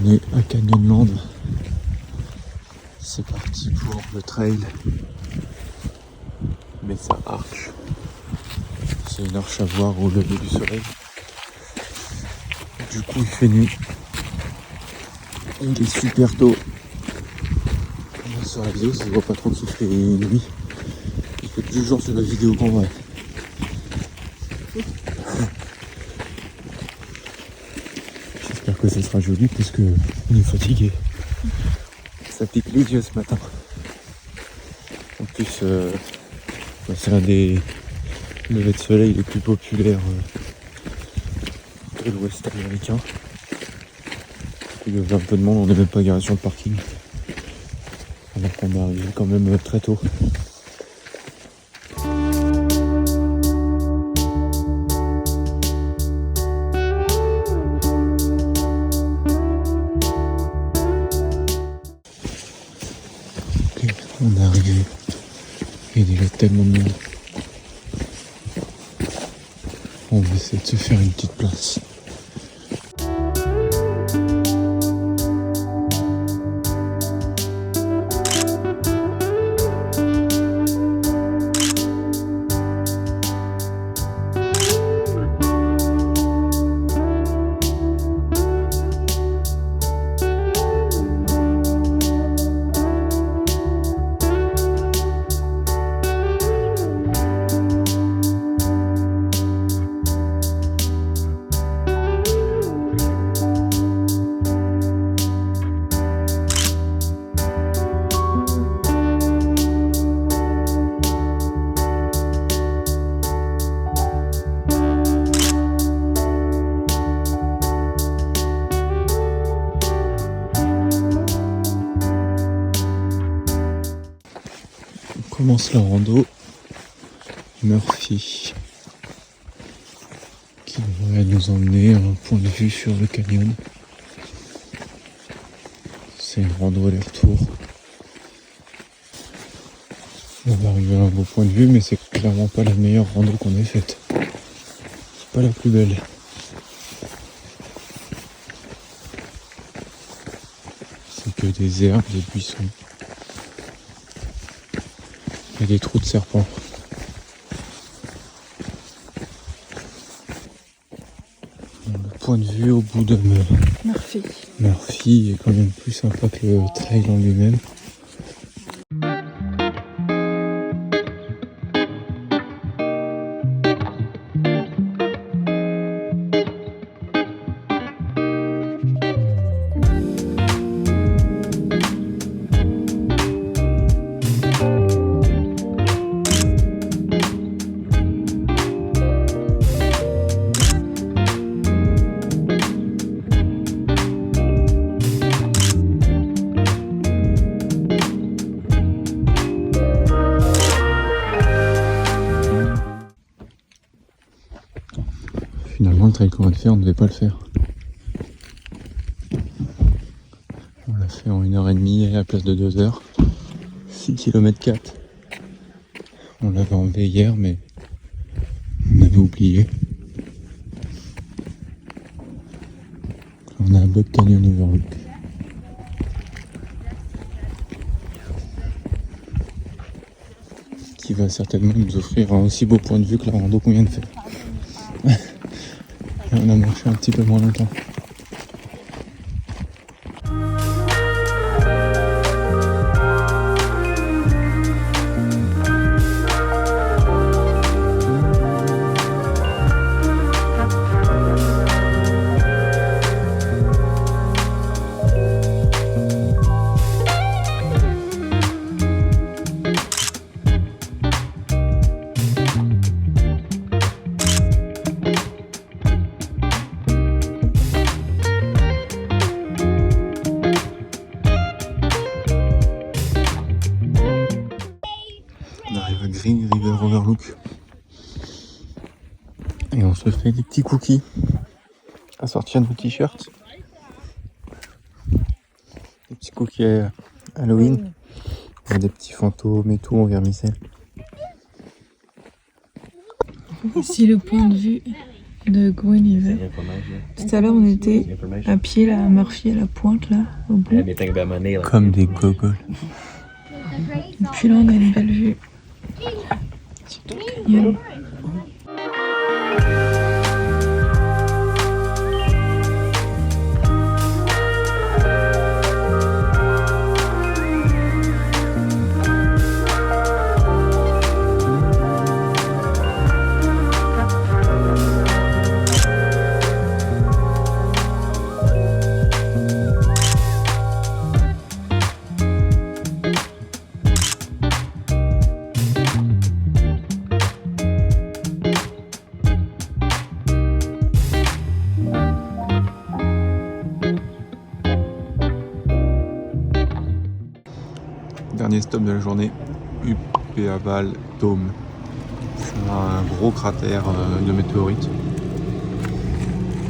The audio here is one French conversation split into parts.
On est à Canyonland. C'est parti pour le trail. Mais ça arche. C'est une arche à voir au lever du soleil. Du coup il fait nuit. Et il est super tôt. Sur la vidéo ça se voit pas trop qu'il fait nuit. Il fait plus jour sur la vidéo qu'en vrai. J'espère que ça sera joli parce que on est fatigué. Ça pique les yeux ce matin. En plus c'est l'un des levées de soleil les plus populaires de l'ouest américain. Il y avait un peu de monde, on n'est même pas garé sur le parking. Alors qu'on est arrivé quand même très tôt. Ok, on est arrivé. Il y a déjà tellement de monde. On va essayer de se faire une petite place. On commence la rando Murphy qui devrait nous emmener à un point de vue sur le canyon. C'est une rando aller-retour. On va arriver à un beau point de vue, mais c'est clairement pas la meilleure rando qu'on ait faite. C'est pas la plus belle. C'est que des herbes, des buissons. Et des trous de serpents. Le point de vue au bout de Murphy est quand même plus sympa que le trail en lui-même. Finalement, le trail qu'on va faire, on ne devait pas le faire. On l'a fait en 1h30 à la place de 2h. 6 km 4. On l'avait enlevé hier, mais on avait oublié. On a un Buck Canyon Overlook. Qui va certainement nous offrir un aussi beau point de vue que la rando qu'on vient de faire. Et on a marché un petit peu moins longtemps. On arrive à Green River Overlook. Et on se fait des petits cookies à sortir de nos t-shirts. Des petits cookies Halloween. Et des petits fantômes et tout en vermicelle. Ici le point de vue de Gwyneville. Tout à l'heure, on était à pied là, à Murphy, à la pointe là, au bout. Comme des gogoles. Et puis là, on a une belle vue sur tout le canyon. Dernier stop de la journée, Upeaval Dome. C'est un gros cratère de météorite.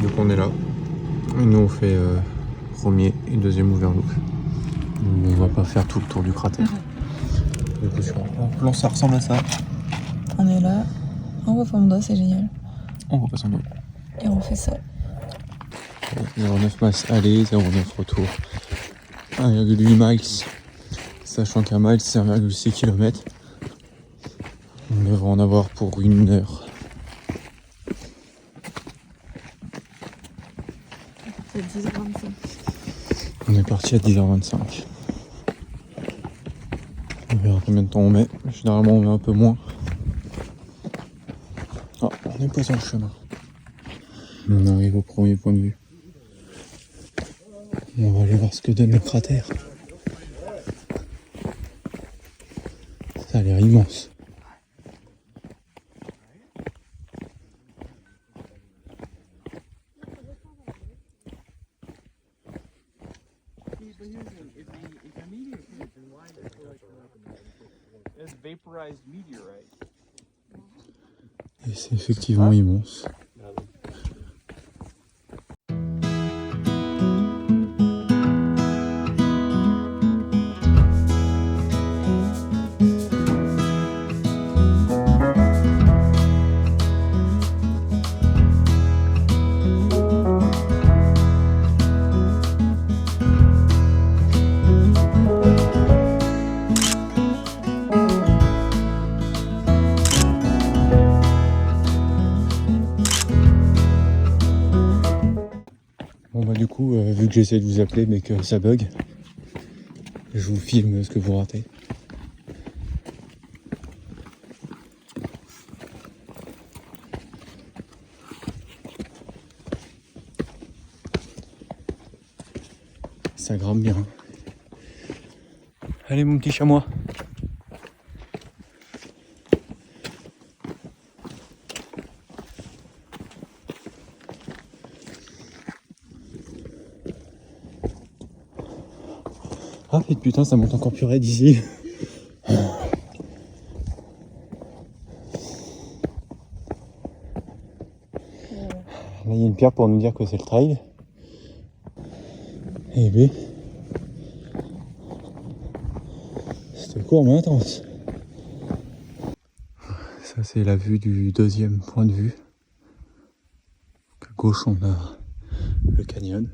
Donc on est là. Et nous on fait premier et deuxième overlook. On va pas faire tout le tour du cratère. Du coup sur un plan ça ressemble à ça. On est là, on voit Fonda, c'est génial. On voit pas son dos. Et on fait ça. 0,9 masse aller, 0,9 retour. 1,8 miles. Sachant qu'un mile c'est 1,6 km. On devrait en avoir pour 1 heure. C'est 10h25. On est parti à 10h25. On verra combien de temps on met. Généralement on met un peu moins. Ah, on est pas sur le chemin. On arrive au premier point de vue. On va aller voir ce que donne le cratère. Ça a l'air immense. Et c'est effectivement immense. Du coup, vu que j'essaie de vous appeler mais que ça bug, je vous filme ce que vous ratez. Ça grimpe bien. Allez mon petit chamois. Ah putain, ça monte encore plus raide ici. Là, il y a une pierre pour nous dire que c'est le trail. Et B, c'était court mais intense. Ça, c'est la vue du deuxième point de vue. À gauche, on a le canyon.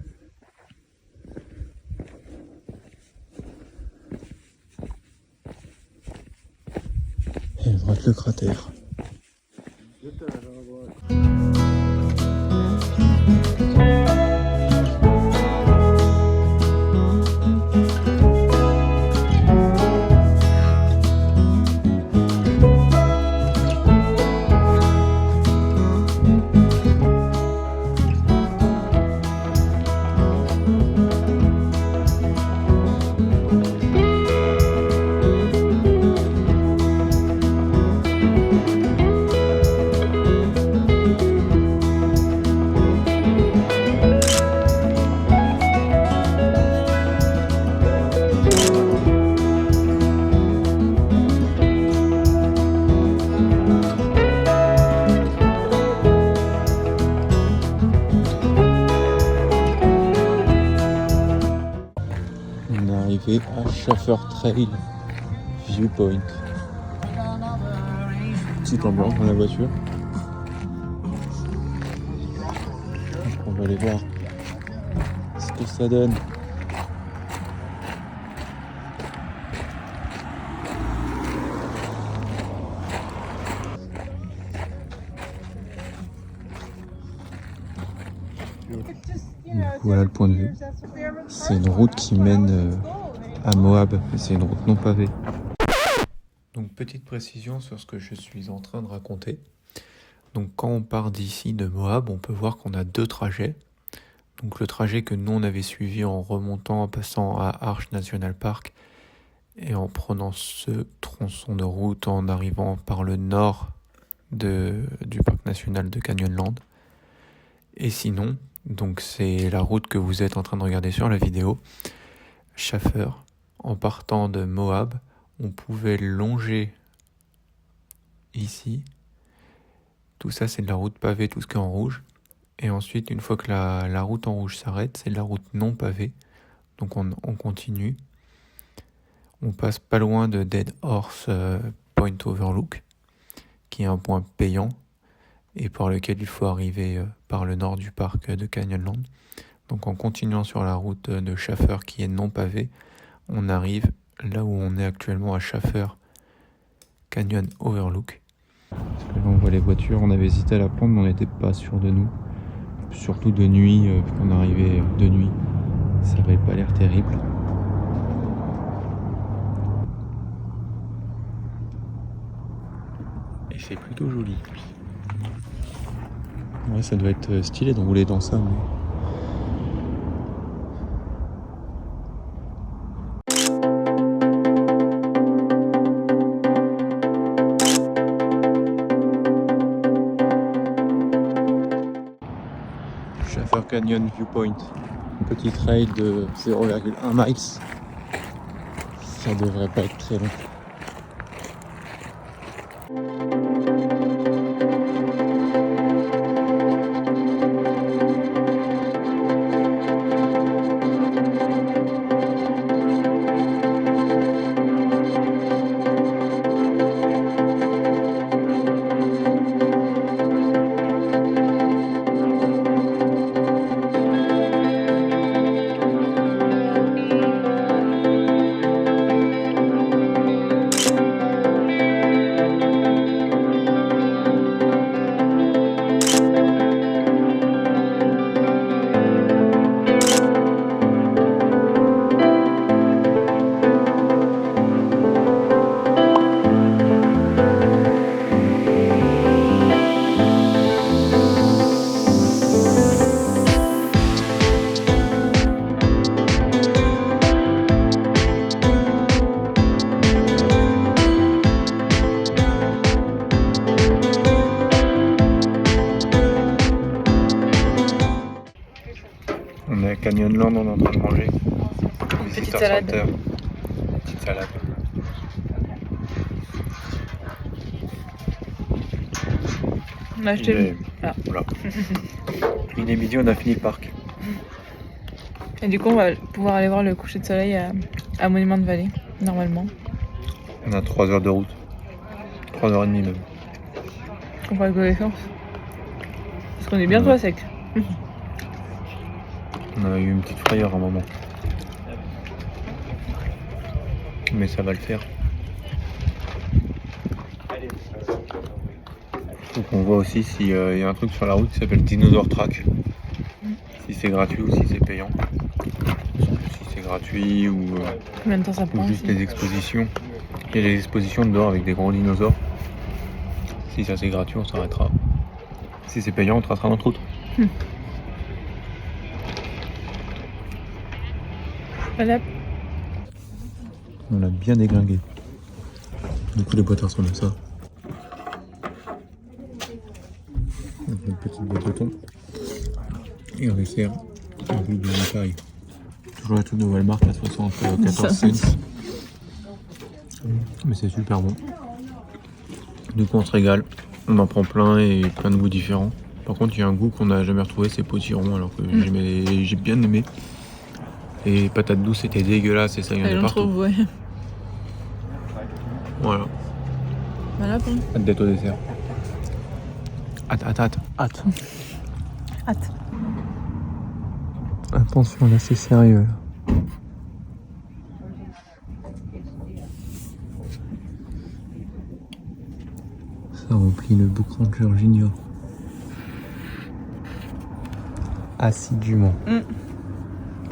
Et à droite, le cratère. À Schaffer Trail Viewpoint. Petite ambiance dans la voiture. va aller voir ce que ça donne. Voilà le point de vue. C'est une route qui mène à Moab, et c'est une route non pavée. Donc petite précision sur ce que je suis en train de raconter. Donc quand on part d'ici de Moab, on peut voir qu'on a deux trajets. Donc le trajet que nous on avait suivi en remontant, en passant à Arch National Park et en prenant ce tronçon de route en arrivant par le nord du parc national de Canyonland. Et sinon, donc c'est la route que vous êtes en train de regarder sur la vidéo, Shaffer. En partant de Moab, on pouvait longer ici. Tout ça c'est de la route pavée, tout ce qui est en rouge. Et ensuite, une fois que la route en rouge s'arrête, c'est de la route non pavée. Donc on continue. On passe pas loin de Dead Horse Point Overlook, qui est un point payant et par lequel il faut arriver par le nord du parc de Canyonland. Donc en continuant sur la route de Shaffer qui est non pavée, on arrive là où on est actuellement à Shaffer Canyon Overlook. Parce que là on voit les voitures, on avait hésité à la prendre mais on n'était pas sûr de nous. Surtout de nuit, qu'on arrivait de nuit, ça avait pas l'air terrible. Et c'est plutôt joli. Ouais, ça doit être stylé de rouler dans ça. Mais... Shaffer Canyon Viewpoint, un petit trail de 0,1 miles. Ça devrait pas être très long. On est à Canyonland, on est en train de manger. Petite salade. Petite salade. On a acheté le... Ah. Voilà. Il est midi, on a fini le parc. Et du coup, on va pouvoir aller voir le coucher de soleil à Monument Valley, normalement. On a 3 heures de route. 3h30 même. On va go essence. Parce qu'on est bientôt à sec. On a eu une petite frayeur à un moment. Mais ça va le faire. Faut qu'on voit aussi s'il y a un truc sur la route qui s'appelle Dinosaur Track. Si c'est gratuit ou si c'est payant. Si c'est gratuit ou combien de temps ça prend juste aussi. des expositions. Il y a des expositions dehors avec des gros dinosaures. Si ça c'est gratuit, on s'arrêtera. Si c'est payant, on tracera notre route. Voilà. On l'a bien déglingué. Du coup, les boîtes ressemblent à ça. Donc, une petite boîte de thon. Et on sert un bout de pareil. Toujours les trucs de Walmart à 14 cents. Mais c'est super bon. Du coup, on se régale. On en prend plein et plein de goûts différents. Par contre, il y a un goût qu'on n'a jamais retrouvé, c'est potiron, alors que j'ai bien aimé. Et patates douces, c'était dégueulasse et ça y en a partout. Trouve, ouais. Voilà. Voilà, bon. Hâte d'être au dessert. Hâte. Hâte. Attention là, c'est sérieux là. Ça remplit le Book Ranger Junior. Assidûment.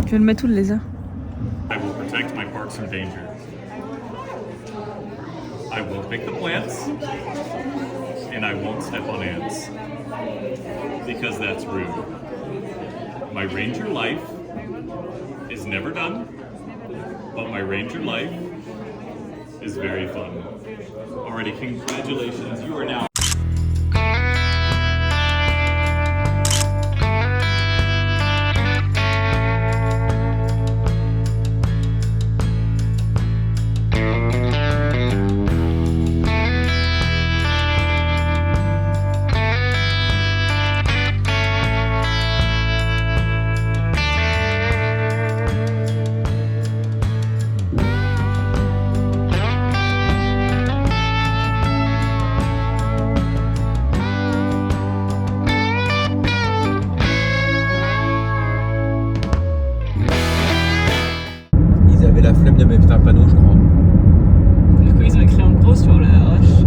Tu veux le mettre où le lézard? I will protect my parks from danger. I won't pick the plants, and I won't step on ants, because that's rude. My ranger life is never done, but my ranger life is very fun. Already, congratulations, you are now La flemme de mettre un panneau, je crois. Du coup, ils ont écrit en gros sur la roche.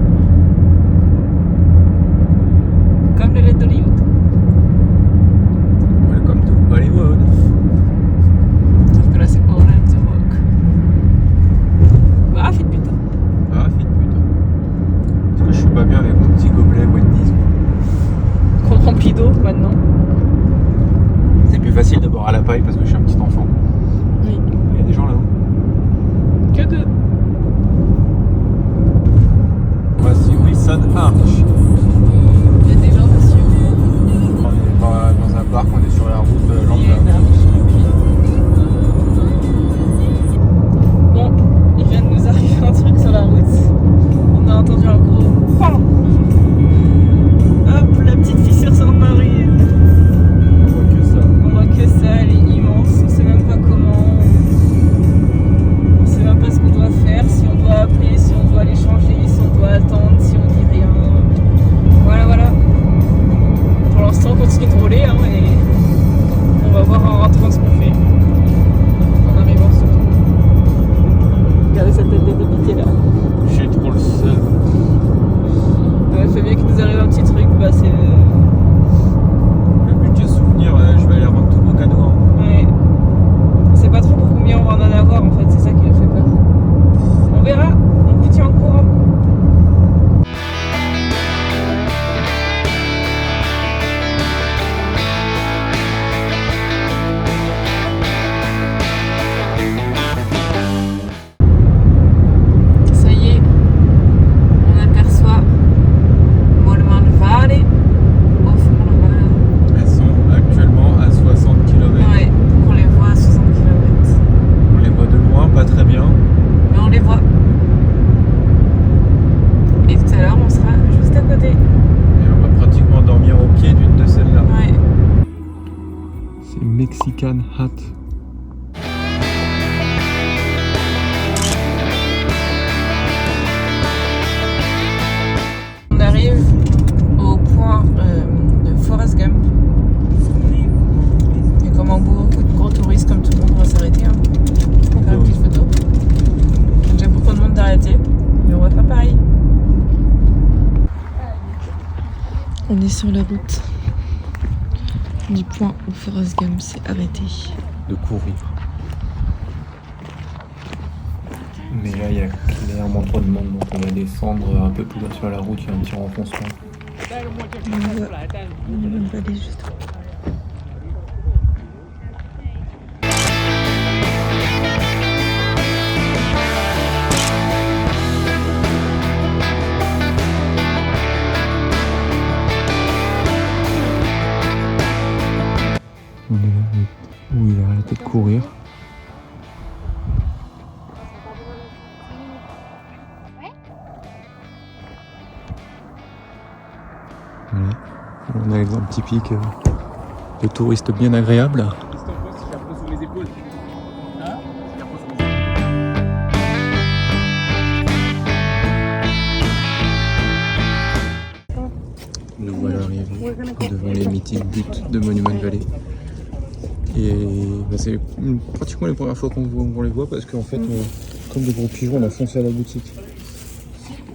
Comme les lettres d'Hollywood. Welcome to Hollywood. Sauf que là, c'est Orlando the Rock. Ah, fit putain. Ah, fit putain. Parce que je suis pas bien avec mon petit gobelet Wendy's. Qu'on remplit d'eau maintenant. C'est plus facile de boire à la paille parce que je suis un petit enfant. Oui. Il y a des gens là-haut. Que deux. Voici Wilson Arch. Il y a des gens dessus. On est pas dans un parc, on est sur la route Il y a une lambda. arche. Bon, il vient de nous arriver un truc sur la route. On a entendu un gros pan. Hop, la petite fissure sur Paris. On voit que ça. On voit que ça, elle est immense. On sait même pas comment. On sait même pas ce qu'on doit faire, si on doit appeler, si on doit aller changer, si on doit attendre, si on dit rien. Voilà, voilà. Pour l'instant, on continue de rouler hein, et on va voir en rentrant ce qu'on fait. En arrivant surtout. Regardez cette tête de débité là. J'ai trop le seul. Ouais, fait bien qu'il nous arrive un petit truc, bah c'est. Le budget souvenir, je vais aller rendre tous vos cadeaux. Hein. Ouais. On sait pas trop pour combien on va en avoir en fait, c'est ça qui nous fait peur. On verra, on vous tient au courant. Ça y est, on aperçoit Mollman Valley au fond là-bas. Elles sont actuellement à 60 km. Ouais, donc on les voit à 60 km. On les voit de loin, pas très bien. Mais on les voit. Et tout à l'heure, on sera juste à côté. Et on va pratiquement dormir au pied d'une de celles-là. Ouais. C'est Mexican Hat. On arrive au point de Forrest Gump. Et comme en beaucoup de gros touristes, comme tout le monde va s'arrêter. Hein. On va faire une petite photo. Il y a déjà beaucoup de monde d'arrêter. Mais on va faire pareil. On est sur la route du point où Forrest Gump s'est arrêté. De courir. Mais là, il y a clairement trop de monde, donc on va descendre un peu plus loin sur la route, il y a un petit renfoncement. On va aller juste. On est là où il a arrêté de courir. Voilà. On a l'exemple typique de touriste bien agréable. Nous voilà arrivés devant les mythiques buttes de Monument Valley. Et bah, c'est pratiquement les premières fois qu'on les voit parce qu'en fait, comme des gros pigeons, on a foncé à la boutique.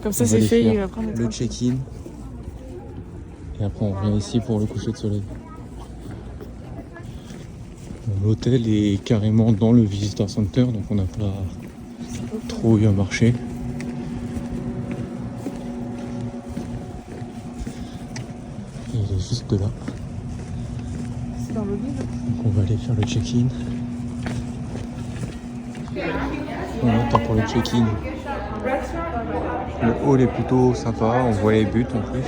Comme ça, On va c'est aller fait, faire il va prendre le check-in. Et après, on revient ici pour le coucher de soleil. L'hôtel est carrément dans le Visitor Center, donc on n'a pas trop eu à marcher. Il est juste là. C'est dans le lobby, là. Donc on va aller faire le check-in. On attend pour le check-in. Le hall est plutôt sympa, on voit les buts en plus.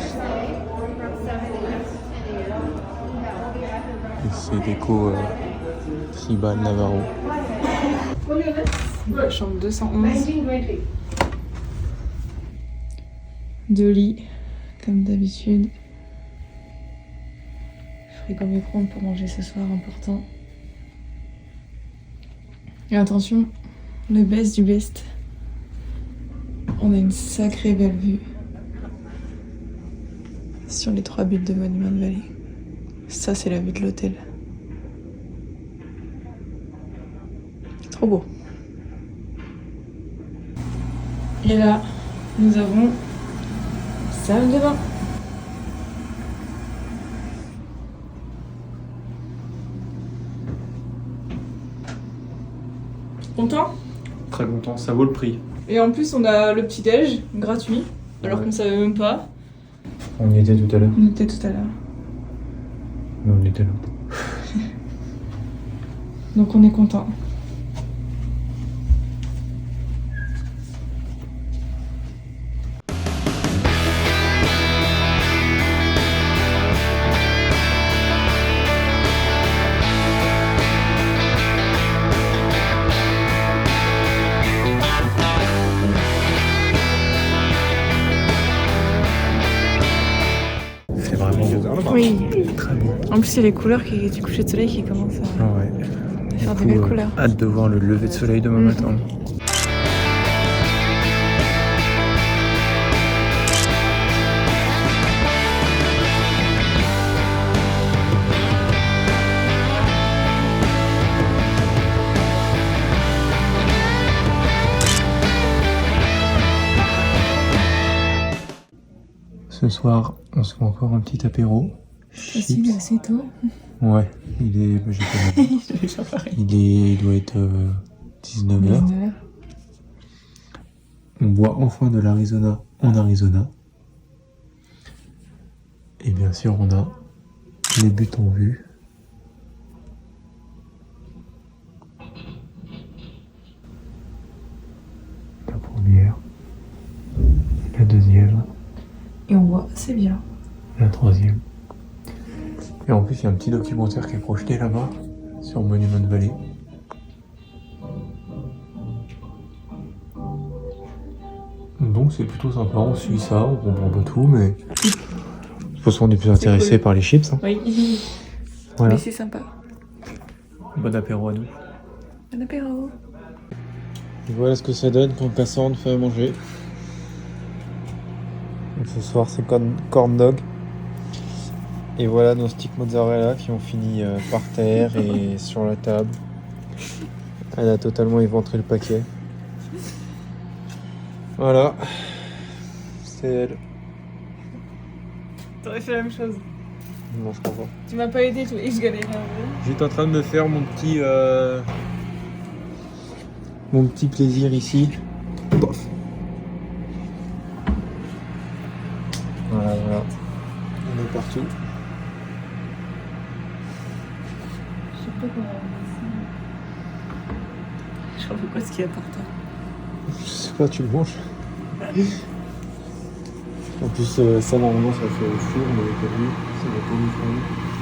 Et c'est déco tribal Navarro. Chambre 211. 2 lits, comme d'habitude. Frigo micro-ondes pour manger ce soir, important. Et attention, le best du best. On a une sacrée belle vue sur les 3 buts de Monument Valley. Ça, c'est la vue de l'hôtel. Trop beau. Et là, nous avons salle de bain. Content ? Très content, ça vaut le prix. Et en plus, on a le petit-déj gratuit, alors Ouais. qu'on savait même pas. On y était tout à l'heure. On était tout à l'heure. Mais on était là. Donc on est content. C'est vraiment bien. Oui. Très beau. En plus, il y a les couleurs du coucher de soleil qui commencent à Ouais. faire Du des coup, belles couleurs. hâte de voir le lever de soleil demain matin. Ce soir, on se fait encore un petit apéro. Aussi, mais assez tôt. Ouais, il est. J'ai pas vu. Il doit être 19h. On boit enfin de l'Arizona en Arizona. Et bien sûr, on a les buts en vue. La première, la deuxième, Et on voit assez bien. la troisième. Et en plus, il y a un petit documentaire qui est projeté là-bas, sur Monument Valley. Donc c'est plutôt sympa, on suit ça, on comprend pas tout, mais... De toute façon, on est plus intéressé cool. par les chips. Hein. Oui. Voilà. Mais c'est sympa. Bon apéro à nous. Bon apéro. Voilà ce que ça donne quand Cassandre fait à manger. Donc ce soir, c'est corn dog. Et voilà nos sticks mozzarella qui ont fini par terre et sur la table. Elle a totalement éventré le paquet. Voilà. C'est elle. T'aurais fait la même chose. Non, je comprends. Tu m'as pas aidé, et je galérais. J'étais en train de me faire mon petit plaisir ici. Bof. Voilà, voilà. On est partout. Je sais pas comment on dit ça. Je sais pas ce qu'il y a par terre. Je sais pas, tu le manges. En plus, ça normalement ça fait au four, mais pas lui. Ça va pas nous faire.